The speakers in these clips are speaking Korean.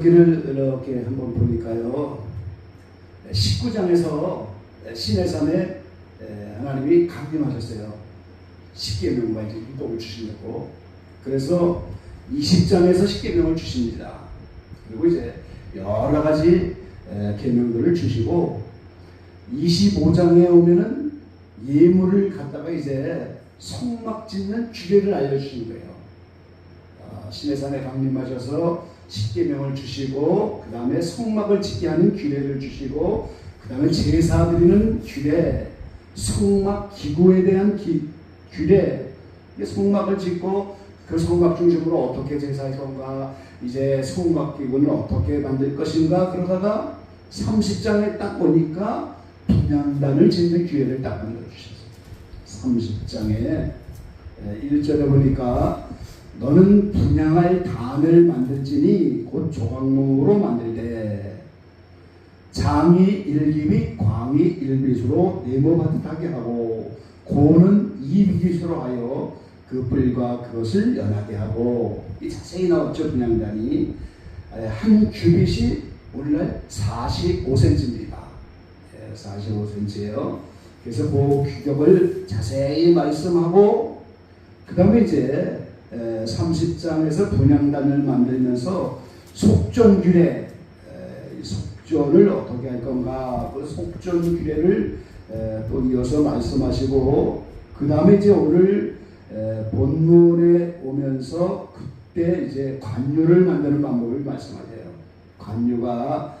여기를 이렇게 한번 보니까요. 19장에서 시내산에 하나님이 강림하셨어요. 십계명과 이제 율법을 주시려고. 그래서 20장에서 십계명을 주십니다. 그리고 이제 여러 가지 계명들을 주시고 25장에 오면은 예물을 갖다가 이제 성막 짓는 규례를 알려주시는 거예요. 시내산에 강림하셔서 십계명을 주시고 그 다음에 성막을 짓게 하는 규례를 주시고 그 다음에 제사 드리는 규례, 성막 기구에 대한 규례, 성막을 짓고 그 성막 중심으로 어떻게 제사할 건가, 이제 성막 기구는 어떻게 만들 것인가. 그러다가 30장에 딱 보니까 분향단을 짓는 기회를 딱 만들어주셨어요. 30장에 1절에 보니까 너는 분향할 단을 만들지니 곧 조각목으로 만들되 장이 일기비 광이 일비수로 네모바듯하게 하고 고는 이비기수로 하여 그 뿔과 그것을 연하게 하고, 이 자세히 나왔죠. 분향단이 한 규빗이 오늘날 45cm입니다. 45cm예요. 그래서 그 규격을 자세히 말씀하고 그 다음에 이제 30장에서 분향단을 만들면서 속전 규례, 속전을 어떻게 할 건가, 그 속전 규례를 또 이어서 말씀하시고 그 다음에 이제 오늘 본문에 오면서 그때 이제 관유를 만드는 방법을 말씀하세요. 관유가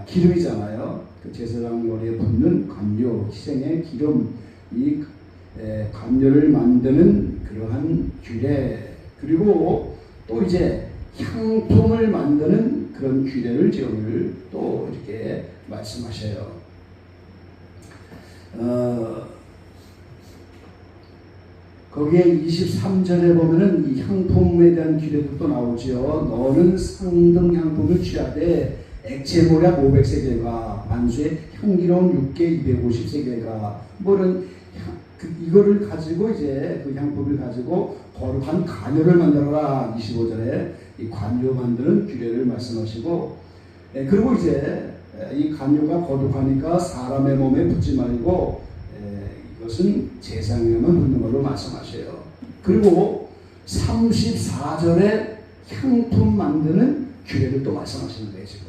기름이잖아요. 그 제사장 머리에 붓는 관유, 희생의 기름, 이 관유를 만드는 그러한 규례, 그리고 또 이제 향품을 만드는 그런 규례를 오늘 또 이렇게 말씀하셔요. 거기에 23절에 보면은 이 향품에 대한 규례도 또 나오지요. 너는 상등 향품을 취하되 액체모략 500세겔과 반수에 향기로운 육개 250세겔과 뭐는 이거를 가지고 이제 그 향품을 가지고 거룩한 관유를 만들어라. 25절에 이 관유 만드는 규례를 말씀하시고, 그리고 이제 이 관유가 거룩하니까 사람의 몸에 붙지 말고 이것은 제사에만 붙는 걸로 말씀하셔요. 그리고 34절에 향품 만드는 규례를 또 말씀하시는 거예요. 지금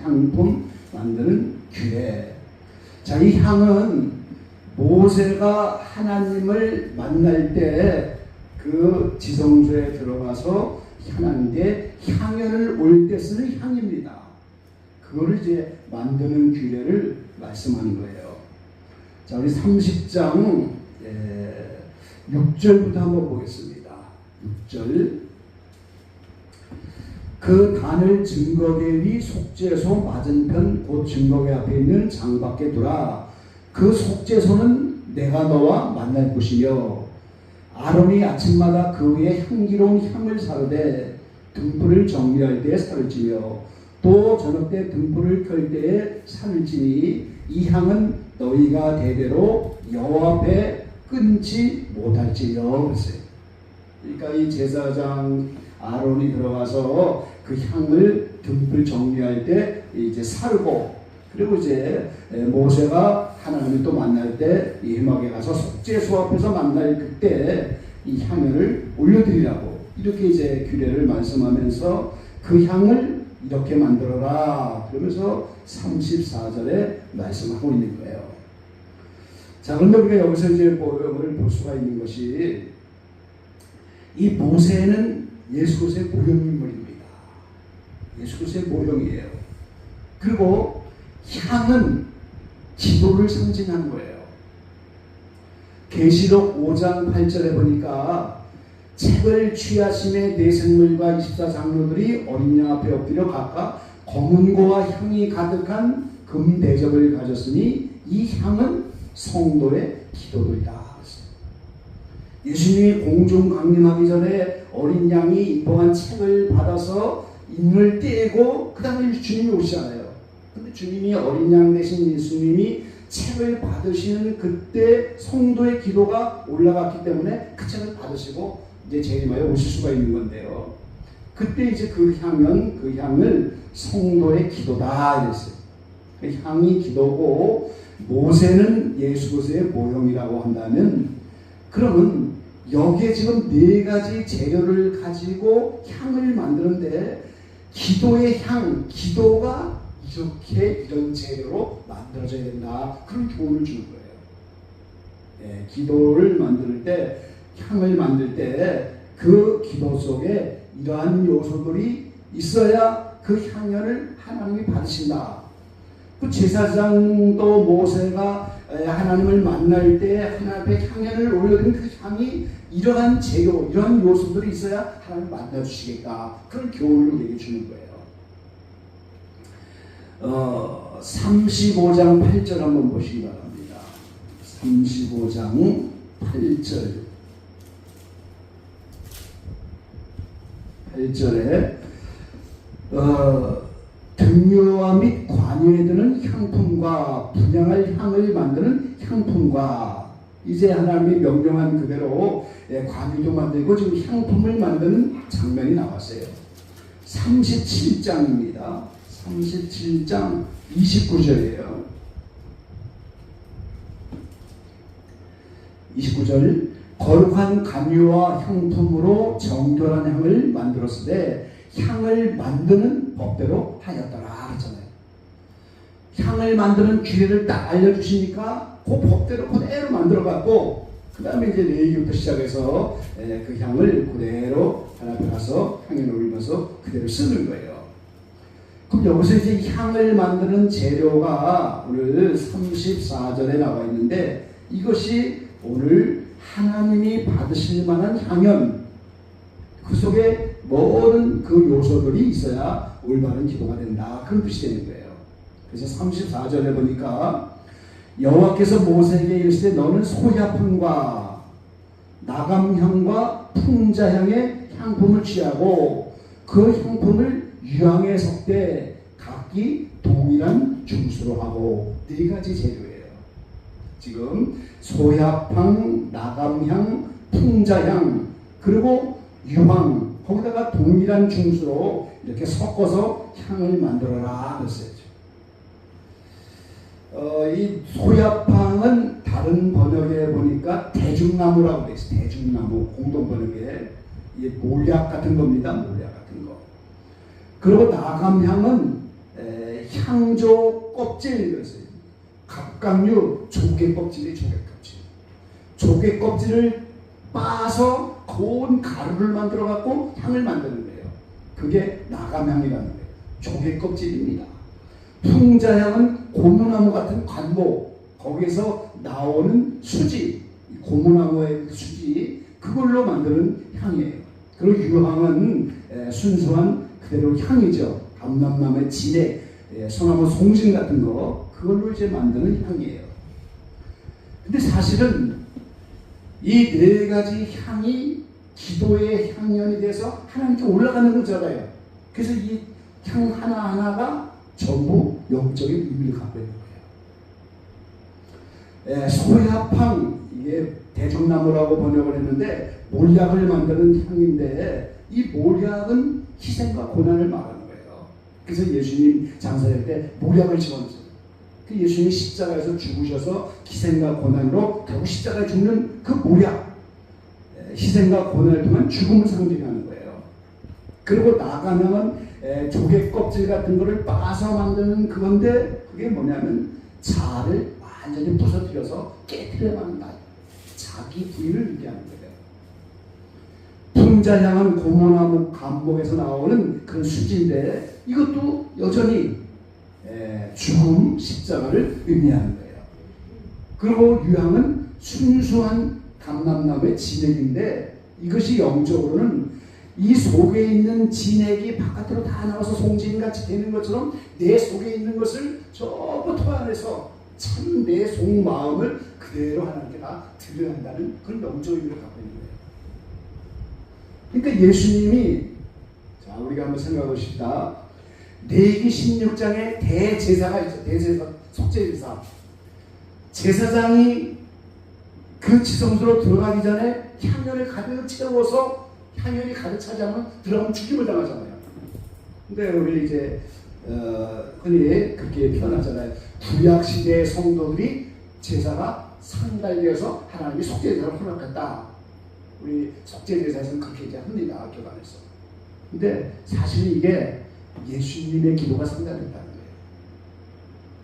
향품 만드는 규례. 자, 이 향은 모세가 하나님을 만날 때 그 지성소에 들어가서 하나님께 향연을 올 때 쓰는 향입니다. 그거를 이제 만드는 규례를 말씀하는 거예요. 자, 우리 30장 6절부터 한번 보겠습니다. 6절. 그 단을 증거계 위 속죄소 맞은편 곧 증거계 앞에 있는 장밖에 두라. 그 속죄소는 내가 너와 만날 곳이며 아론이 아침마다 그 위에 향기로운 향을 사르되 등불을 정리할 때에 살을 찌며 또 저녁 때 등불을 켤 때에 살을 찌니 이 향은 너희가 대대로 여호와 앞에 끊지 못할지요. 그랬어요. 그러니까 이 제사장 아론이 들어가서 그 향을 등불 정리할 때 이제 사르고, 그리고 이제 모세가 하나님을 또 만날 때 이 회막에 가서 속죄소 앞에서 만날 그때 이 향을 올려드리라고 이렇게 이제 규례를 말씀하면서 그 향을 이렇게 만들어라 그러면서 34절에 말씀하고 있는 거예요. 자, 그런데 우리가 여기서 이제 오늘 볼 수가 있는 것이 이 모세는 예수 그리스도의 모형인물입니다. 예수 그리스도의 모형이에요. 그리고 향은 기도를 상징하는 거예요. 계시록 5장 8절에 보니까 책을 취하심에 네 생물과 24장로들이 어린 양 앞에 엎드려 각각 검은고와 향이 가득한 금 대접을 가졌으니 이 향은 성도의 기도들이다. 예수님이 공중 강림하기 전에 어린 양이 입봉한 책을 받아서 인을 떼고 그 다음에 주님이 오시잖아요. 근데 주님이 어린 양 대신 예수님이 책을 받으시는 그때 성도의 기도가 올라갔기 때문에 그 책을 받으시고 이제 재림하여 오실 수가 있는 건데요. 그때 이제 그 향을 성도의 기도다 이랬어요. 그 향이 기도고 모세는 예수 그리스도의 모형이라고 한다면, 그러면 여기에 지금 네 가지 재료를 가지고 향을 만드는데 기도의 향, 기도가 이렇게 이런 재료로 만들어져야 된다. 그런 교훈을 주는 거예요. 예, 기도를 만들 때, 향을 만들 때 그 기도 속에 이러한 요소들이 있어야 그 향연을 하나님이 받으신다. 그 제사장도 모세가 하나님을 만날 때 하나님 앞에 향연을 올려드린 그 향이 이러한 재료, 이러한 요소들이 있어야 하나님을 만나주시겠다. 그런 교훈을 우리에게 주는 거예요. 35장 8절 한번 보시기 바랍니다. 35장 8절. 8절에 등유와 및 관유에 드는 향품과 분향할 향을 만드는 향품과, 이제 하나님이 명령한 그대로 관유도 만들고 지금 향품을 만드는 장면이 나왔어요. 37장입니다. 37장 29절이에요. 29절, 거룩한 관유와 향품으로 정결한 향을 만들었으되 향을 만드는 법대로 하였더라 했잖아요. 향을 만드는 기회를 딱 알려주시니까 그 법대로 그대로 만들어갖고, 그 다음에 이제 레위기부터 시작해서 그 향을 그대로 하나님 앞에 가서 향연을 올리면서 그대로 쓰는 거예요. 그럼 여기서 이제 향을 만드는 재료가 오늘 34절에 나와 있는데, 이것이 오늘 하나님이 받으실 만한 향연, 그 속에 모든 그 요소들이 있어야 올바른 기도가 된다. 그런 뜻이 되는 거예요. 그래서 34절에 보니까 여호와께서 모세에게 이르시되 너는 소야품과 나감향과 풍자향의 향품을 취하고 그 향품을 유향에 섞되 각기 동일한 중수로 하고, 네 가지 재료예요. 지금 소야향, 나감향, 풍자향, 그리고 유황, 거기다가 동일한 중수로 이렇게 섞어서 향을 만들어라 그랬어요. 이 소야향은 다른 번역에 보니까 대중나무라고 되어 있어요. 대중나무, 공동 번역에 몰약 같은 겁니다. 몰약 같은 거. 그리고 나감향은 향조 껍질 그랬어요. 갑각류 조개 껍질이 조개 껍질. 조개 껍질을 빻아서 고운 가루를 만들어 갖고 향을 만드는 거예요. 그게 나감향이라는 거예요. 조개 껍질입니다. 풍자향은 고무나무 같은 관목, 거기에서 나오는 수지, 고무나무의 수지, 그걸로 만드는 향이에요. 그리고 유황은 순수한 그대로 향이죠. 감람나무의 진액, 소나무 송진 같은 거, 그걸로 이제 만드는 향이에요. 근데 사실은 이 네 가지 향이 기도의 향연이 돼서 하나님께 올라가는 거잖아요. 그래서 이 향 하나하나가 전부 영적인 의미를 갖고 있는 거예요. 소야향, 이게 대중나무라고 번역을 했는데 몰약을 만드는 향인데, 이 몰약은 희생과 고난을 말하는 거예요. 그래서 예수님 장사할 때 몰약을 집어넣었어요. 그 예수님이 십자가에서 죽으셔서 희생과 고난으로 결국 십자가에 죽는 그 몰약, 희생과 고난을 통한 죽음을 상징하는 거예요. 그리고 나감향은 조개 껍질 같은 거를 빻아서 만드는 그건데, 그게 뭐냐면 자아를 완전히 부서뜨려서 깨뜨려만 다 자기 부인을 얘기하는 거예요. 풍자향은 고무나무 감목에서 나오는 그런 수지인데, 이것도 여전히 죽음, 십자가를 의미하는 거예요. 그리고 유향은 순수한 감람나무의 진액인데, 이것이 영적으로는 이 속에 있는 진액이 바깥으로 다 나와서 송진같이 되는 것처럼 내 속에 있는 것을 전부 토안해서 참 내 속마음을 그대로 하나님께 다 드려야 한다는 그런 영적 의미를 갖고 있는 거예요. 그러니까 예수님이, 자, 우리가 한번 생각해 봅시다. 레위기 16장에 대제사가 있죠. 대제사, 속죄제사. 제사장이 그 지성소로 들어가기 전에 향연을 가득 채워서 향연이 가득 차지하면 들어가면 죽임을 당하잖아요. 근데 우리 이제 흔히 그렇게 표현하잖아요. 구약 시대의 성도들이 제사가 상달되어서 하나님이 속죄 제사를 허락했다. 우리 속죄 제사에서는 그렇게 이제 합니다. 교단에서. 근데 사실 이게 예수님의 기도가 상달됐다는 거예요.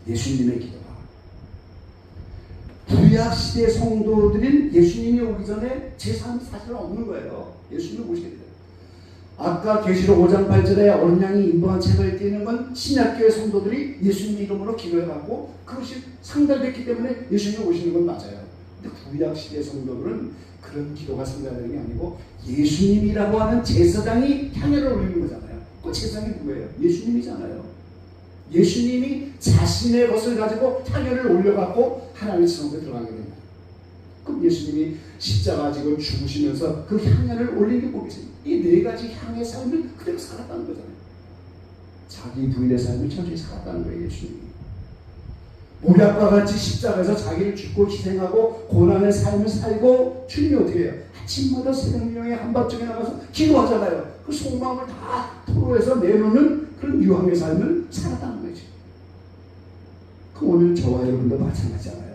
예수님의 기도가. 구약 시대 성도들인 예수님이 오기 전에 제사는 사실은 없는 거예요. 예수님이 오시게 돼요. 아까 계시록 5장 8절에 어린 양이 인도한 책을 띄는 건 신약교회 성도들이 예수님 이름으로 기도해갖고 그것이 상달됐기 때문에 예수님이 오시는 건 맞아요. 근데 구약 시대 성도들은 그런 기도가 상달되는 게 아니고 예수님이라고 하는 제사장이 향연을 올리는 거잖아요. 그 제사장이 누구예요? 예수님이잖아요. 예수님이 자신의 것을 가지고 향연을 올려갖고 하나님의 성소에 들어가게 됩니다. 그럼 예수님이 십자가 지고 죽으시면서 그 향연을 올린 게 뭐겠어요? 이 네 가지 향의 삶을 그대로 살았다는 거잖아요. 자기 부인의 삶을 천천히 살았다는 거예요. 예수님이. 모략과 같이 십자가에서 자기를 죽고 희생하고 고난의 삶을 살고 주님이 어떻게 해요? 아침마다 새벽명에 한밤중에 나가서 기도하잖아요. 그 속마음을 다 토로해서 내놓는 그런 유황의 삶을 살았다는 거죠. 그 오늘 저와 여러분도 마찬가지잖아요.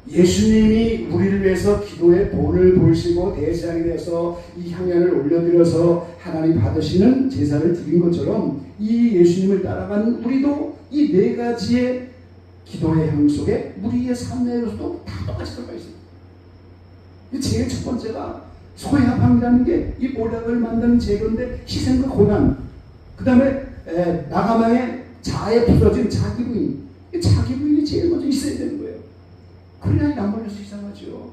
예수님이 우리를 위해서 기도의 본을 보이시고 대제사장이 되어서 이 향연을 올려드려서 하나님 받으시는 제사를 드린 것처럼 이 예수님을 따라간 우리도 이 네 가지의 기도의 향 속에 우리의 삶에서도 다 똑같이 들어가 있습니다. 제일 첫 번째가 소야함이라는 게 이 모략을 만드는 재료인데 희생과 고난, 그 다음에 나가망의 자에 부서진 자기 부인, 자기 부인이 제일 먼저 있어야 되는 거예요. 그래야 남벌려서 희생하죠.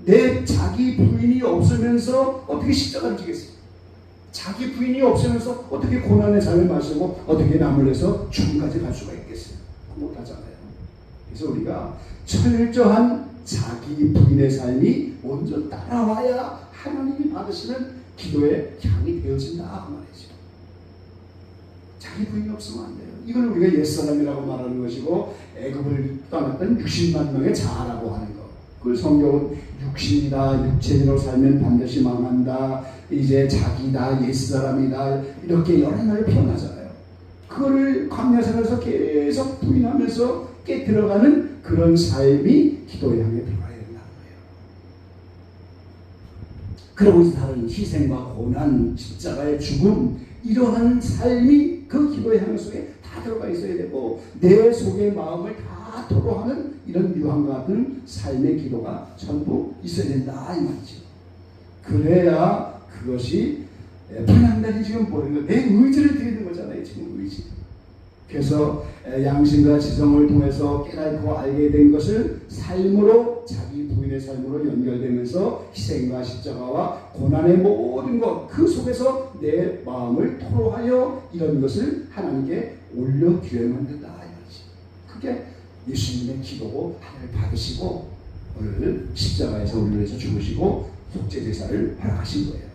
내 자기 부인이 없으면서 어떻게 십자가를 지겠어요? 자기 부인이 없으면서 어떻게 고난의 잔을 마시고 어떻게 남을려서 죽음까지 갈 수가 있겠어요? 못하잖아요. 그래서 우리가 철저한 자기 부인의 삶이 먼저 따라와야 하나님이 받으시는 기도의 향이 되어진다 그 말이죠. 자기 부인이 없으면 안 돼요. 이걸 우리가 옛사람이라고 말하는 것이고 애굽을 떠났던 60만 명의 자라고 하는 것. 그걸 성경은 육신이다, 육체대로 살면 반드시 망한다, 이제 자기다, 옛사람이다 이렇게 여러 말을 표현하잖아요. 그거를 광야생활에서 계속 부인하면서 깨뜨려가는 그런 삶이 기도의 향에 들어가야 된다는 거예요. 그러고 다른 희생과 고난, 십자가의 죽음 이러한 삶이 그 기도의 향 속에 다 들어가 있어야 되고 내 속의 마음을 다 토로하는 이런 유황과 같은 삶의 기도가 전부 있어야 된다 이 말이죠. 그래야 그것이 불난다니 지금 보는 거 내 의지를 드리는 거잖아요. 지금 의지. 그래서 양심과 지성을 통해서 깨닫고 알게 된 것을 삶으로 자기 부인의 삶으로 연결되면서 희생과 십자가와 고난의 모든 것 그 속에서 내 마음을 토로하여 이런 것을 하나님께 올려드려야 만든다 이거지. 그게 예수님의 기도고 하나님을 받으시고 오늘 십자가에서 우리를 위해서 죽으시고 속죄 제사를 허락하신 거예요.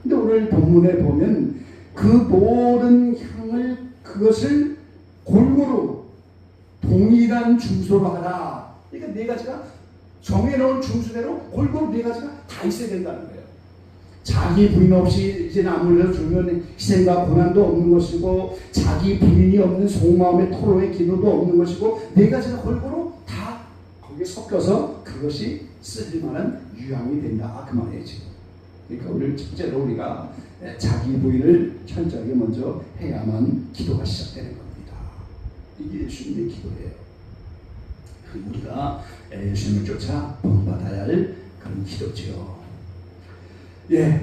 근데 오늘 본문에 보면 그 모든 향을 그것을 골고루 동일한 중소로 하라. 그러니까 네 가지가 정해놓은 중수대로 골고루 네 가지가 다 있어야 된다는 거예요. 자기 부인 없이 이제 남으려 주면 희생과 고난도 없는 것이고 자기 부인이 없는 속마음의 토로의 기도도 없는 것이고 네 가지가 골고루 다 거기에 섞여서 그것이 쓸만한 유황이 된다 그 말이에요. 그러니까 오늘 첫째로 우리가 자기 부인을 철저하게 먼저 해야만 기도가 시작되는 겁니다. 이게 예수님의 기도예요. 우리가 예수님을 쫓아 본받아야 할 그런 기도죠.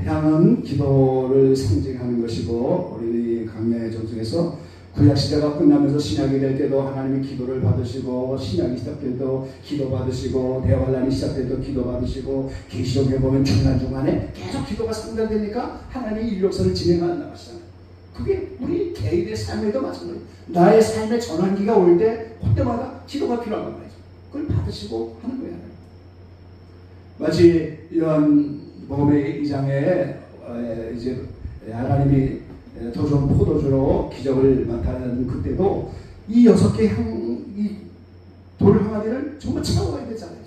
향은 기도를 상징하는 것이고 우리 강야의 정성에서 구약시대가 끝나면서 신약이 될 때도 하나님이 기도를 받으시고 신약이 시작될 때도 기도 받으시고 대환란이 시작될 때도 기도 받으시고 계시록에 보면 중간중간에 계속 기도가 상달되니까 하나님이 인력선을 진행하는 것이잖아요. 그게 우리 개인의 삶에도 마찬가지예요. 나의 삶의 전환기가 올 때 그때마다 기도가 필요한 거예요. 그걸 받으시고 하는 거예요. 마치 요한복음의 2장에 이제 하나님이 더 좋은 포도주로 기적을 나타내는 그때도 이 6개 이 돌 항아리를 정말 채워야 되잖아요.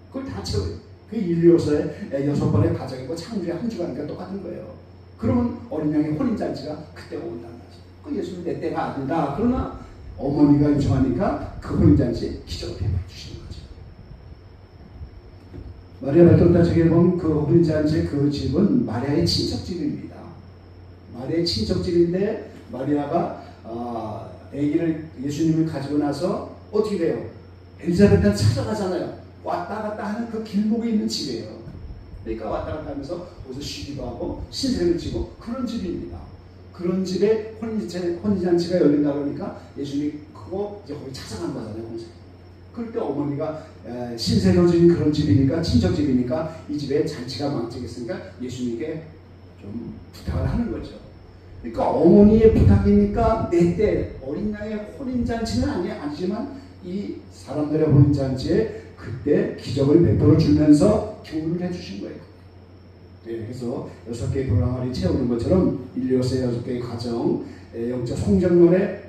그걸 다 채워요. 그 인류에서의 6번의 가정이고 창조의 한 주간과 똑같은 거예요. 그러면 어린 양의 혼인잔치가 그때가 온다는 거죠. 그 예수님 내 때가 아니다. 그러나 어머니가 요청하니까 그 혼인잔치에 기적을 베풀어 주시는 거죠. 마리아 발톱다 책에 보면 그 혼인잔치의 그 집은 마리아의 친척집입니다. 마리아의 친척집인데 마리아가 아기를 예수님을 가지고 나서 어떻게 돼요? 엘리자베트한테 찾아가잖아요. 왔다 갔다 하는 그 길목에 있는 집이에요. 그러니까 왔다 갔다 하면서 거기서 쉬기도 하고 신세를 지고 그런 집입니다. 그런 집에 혼인잔치가 열린다 그러니까 예수님이 그거 이제 거기 찾아간 거잖아요. 홍세. 그럴 때 어머니가 신세로 지은 그런 집이니까 친척집이니까 이 집에 잔치가 망치겠으니까 예수님에게 좀 부탁을 하는 거죠. 그러니까 어머니의 부탁이니까 내 때 어린 양의 혼인잔치는 아니지만 이 사람들의 혼인잔치에 그때 기적을 베풀어 주면서 교훈을 해주신 거예요. 네, 그래서 6개의 돌아가리 채우는 것처럼 인류에서의 6개의 가정, 영적 성장론의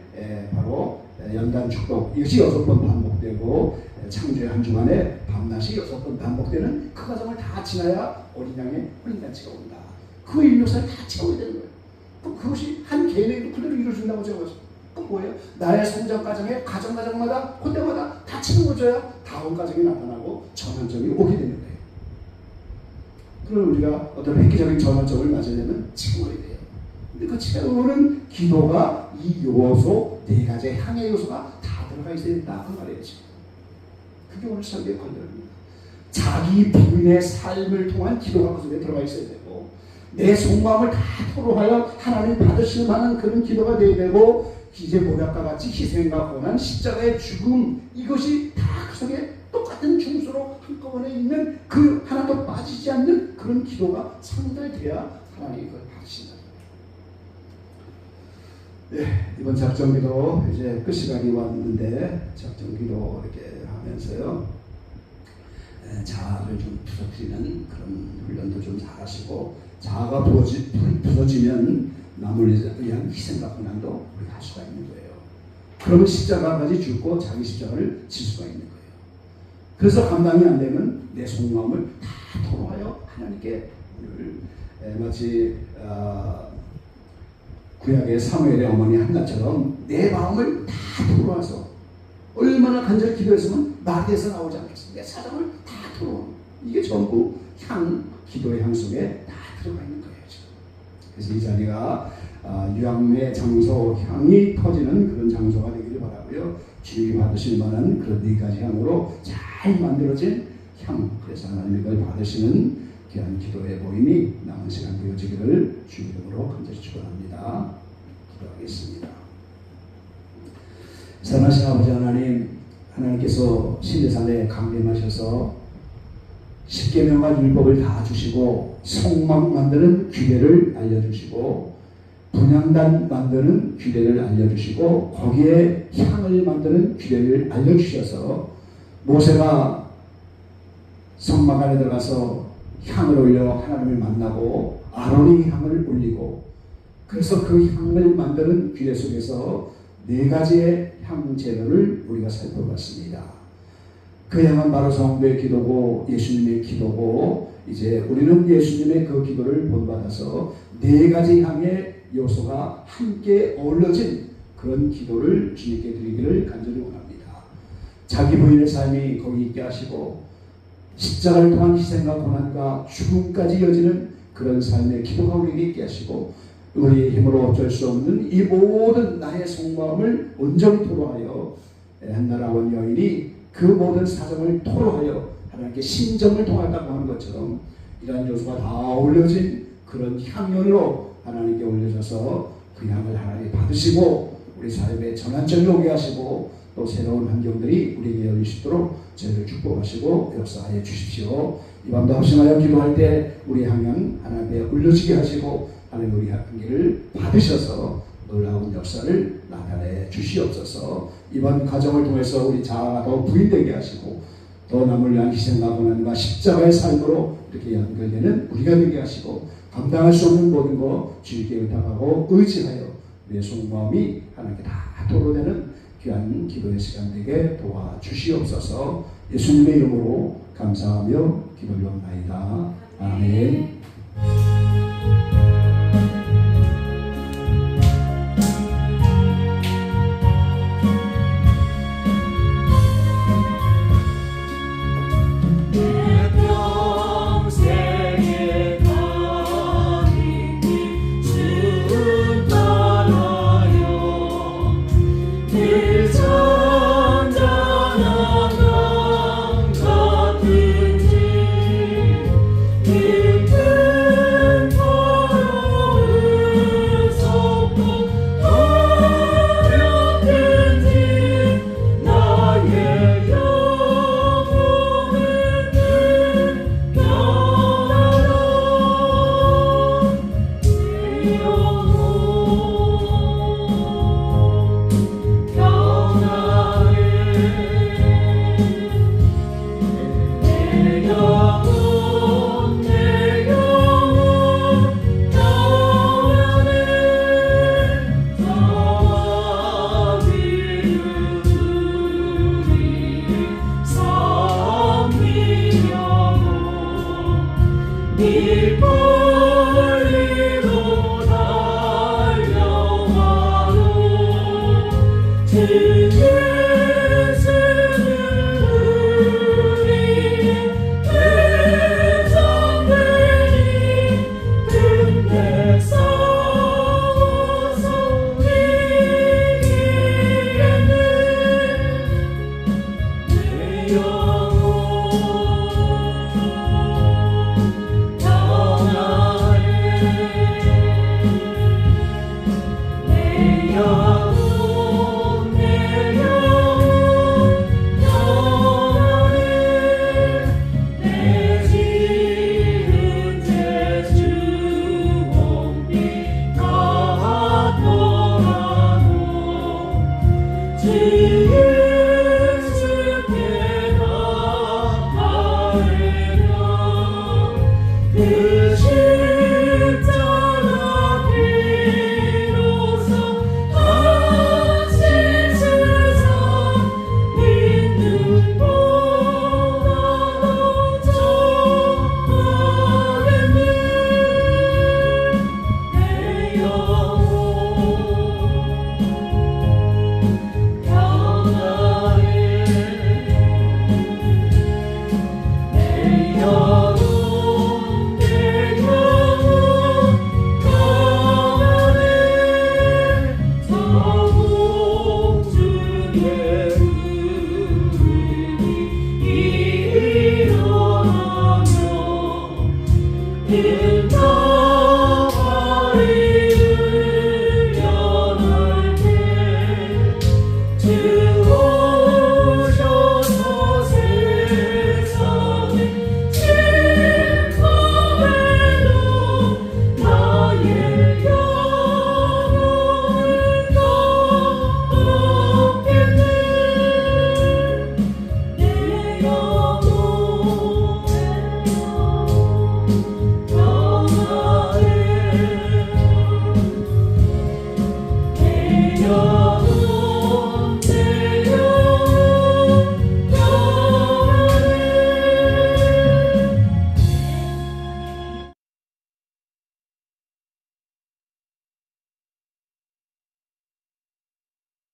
바로 연단 축복, 이것이 6번 반복되고 창조의 한 주간에 밤낮이 6번 반복되는 그 과정을 다 지나야 어린 양의 혼인잔치가 온다. 그 인류사를 다 채워야 되는 거예요. 그것이 한 개인에게도 그대로 이루어진다고 적었어요. 그 뭐예요? 나의 성장 과정에 가정마다 그때마다 다 채워줘야 다음 과정이 나타나고 전환점이 오게 되는 거예요. 그럼 우리가 어떤 획기적인 전환점을 맞으려면 채워야 돼요. 근데 그 채우는 기도가 이 요소, 4가지의 향의 요소가 다 들어가 있어야 된다. 그 말이에요. 그게 오늘 설교의 권면입니다. 자기 부인의 삶을 통한 기도가 그 속에 들어가 있어야 되고 내 속마음을 다 토로하여 하나님 받으실 만한 그런 기도가 되어야 되고 기제 모략과 같이 희생과 고난, 십자가의 죽음 이것이 다 그 속에 똑같은 중수로 한꺼번에 있는 그 하나도 빠지지 않는 그런 기도가 상달돼야 하나님이 그걸 받으신다. 네, 이번 작정기도 이제 끝 시간이 왔는데 작정기도 이렇게 하면서요 자아를 좀 부서뜨리는 그런 훈련도 좀 잘하시고 자아가 부서지면 남을 위한 희생과 고난도 우리가 할 수가 있는 거예요. 그러면 십자가까지 죽고 자기 십자가를 질 수가 있는 거예요. 그래서 감당이 안 되면 내 속마음을 다 토로하여 하나님께 우리를 마치 구약의 사무엘의 어머니 한나처럼 내 마음을 다 토로해서 얼마나 간절히 기도했으면 말에서 나오지 않겠습니까? 내 사정을 다 토로. 이게 전부 기도의 향 속에 다 들어가 있는 거예요. 그래서 이 자리가 유향의 장소, 향이 터지는 그런 장소가 되기를 바라고요. 주의 받으실 만한 그런 4가지 향으로 잘 만들어진 향. 그래서 하나님 이걸 받으시는 귀한 기도의 모임이 남은 시간 되어지기를 주의 이름으로 간절히 축원합니다. 기도하겠습니다. 사랑하신 아버지 하나님, 하나님께서 신대산에 강림하셔서 십계명과 율법을 다 주시고 성막 만드는 규례를 알려주시고 분향단 만드는 규례를 알려주시고 거기에 향을 만드는 규례를 알려주셔서 모세가 성막 안에 들어가서 향을 올려 하나님을 만나고 아론이 향을 올리고 그래서 그 향을 만드는 규례 속에서 4가지의 향 재료를 우리가 살펴봤습니다. 그 향은 바로 성도의 기도고 예수님의 기도고 이제 우리는 예수님의 그 기도를 본받아서 4가지 향의 요소가 함께 어우러진 그런 기도를 주님께 드리기를 간절히 원합니다. 자기 부인의 삶이 거기 있게 하시고 십자가를 통한 희생과 고난과 죽음까지 이어지는 그런 삶의 기도가 우리에게 있게 하시고 우리의 힘으로 어쩔 수 없는 이 모든 나의 속마음을 온전히 토로하여 한나라 원 여인이 그 모든 사정을 토로하여 하나님께 심정을 통하다고 하는 것처럼 이러한 요소가 다 어울려진 그런 향연으로 하나님께 올려져서 그 향을 하나님 받으시고 우리 삶의 전환점이 오게 하시고 또 새로운 환경들이 우리에게 열릴 수 있도록 저희를 축복하시고 역사하여 주십시오. 이 밤도 합심하여 기도할 때 우리 향연 하나님께 올려지게 하시고 하나님 우리 향기를 받으셔서 놀라운 역사를 나타내 주시옵소서. 이번 과정을 통해서 우리 자아가 더 부인되게 하시고 더 남을 위한 희생과 고난과 십자가의 삶으로 이렇게 연결되는 우리가 되게 하시고 감당할 수 없는 모든 것 주님께 의탁하고 의지하여 우리의 속마음이 하나님께 다 도로되는 귀한 기도의 시간 되게 도와주시옵소서. 예수님의 이름으로 감사하며 기도리옵나이다. 아멘. 내